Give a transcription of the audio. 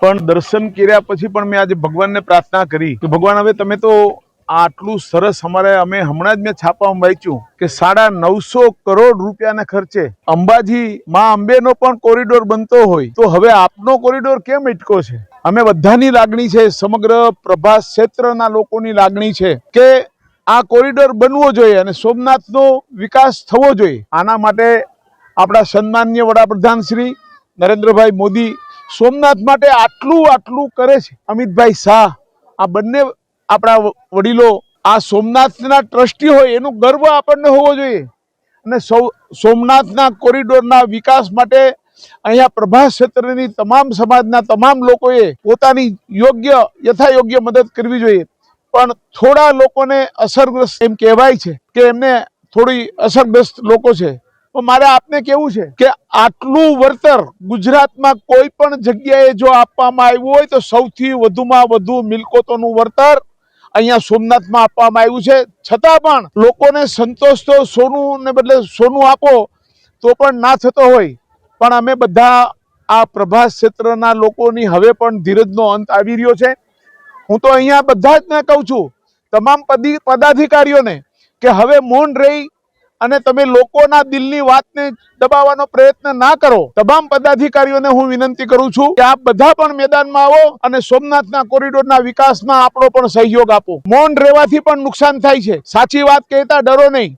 પણ દર્શન કર્યા પછી પણ મેં આજે ભગવાનને પ્રાર્થના કરી કે ભગવાન હવે તમે તો આટલું સરસ અમે હમણાં જ મેં છાપામાં વાંચ્યું કે 950 કરોડ રૂપિયાના ખર્ચે અંબાજી માં અંબેનો પણ કોરિડોર બનતો હોય તો હવે આપનો કોરિડોર કેમ અટકો છે? અમે બધાની લાગણી છે, સમગ્ર પ્રભાસ ક્ષેત્રના લોકોની લાગણી છે કે આ કોરિડોર બનવો જોઈએ અને સોમનાથનો વિકાસ થવો જોઈએ। આના માટે આપણા સન્માનીય વડાપ્રધાન શ્રી નરેન્દ્રભાઈ મોદી સોમનાથ માટે આટલું કરે છે। અમિતભાઈ શાહ આ બંને આપણા વડીલો આ સોમનાથના ટ્રસ્ટી હોય એનું ગર્વ આપણને હોવો જોઈએ અને સોમનાથના કોરિડોરના વિકાસ માટે અહીંયા પ્રભાસ ક્ષેત્રની તમામ સમાજના તમામ લોકોએ પોતાની યથાયોગ્ય મદદ કરવી જોઈએ। પણ થોડા લોકોને અસરગ્રસ્ત એમ કહેવાય છે કે એમને થોડી અસરગ્રસ્ત લોકો છે, તો મારે આપને કેવું છે કે આટલું વળતર ગુજરાતમાં કોઈ પણ જગ્યાએ જો આપવામાં આવ્યું હોય તો સૌથી વધુમાં વધુ મિલકતોનું વળતર અહીંયા સોમનાથમાં આપવામાં આવ્યું છે। છતાં પણ લોકોને સંતોષ તો સોનું ને બદલે સોનું આપો તો પણ ના થતો હોય, પણ અમે બધા આ પ્રભાસ ક્ષેત્રના લોકોની હવે પણ ધીરજનો અંત આવી રહ્યો છે। હું તો અહીંયા બધા જ ને કહું છું, તમામ પદાધિકારીઓને કે હવે મૌન રહી અને તમે લોકોના દિલની વાતને દબાવવાનો પ્રયત્ન ના કરો। તમામ પદાધિકારીઓને હું વિનંતી કરું છું કે આપ બધા પણ મેદાનમાં આવો અને સોમનાથના કોરિડોરના વિકાસમાં આપણો પણ સહયોગ આપો। મૌન રહેવાથી પણ નુકસાન થાય છે, સાચી વાત કહેતા ડરો નહીં।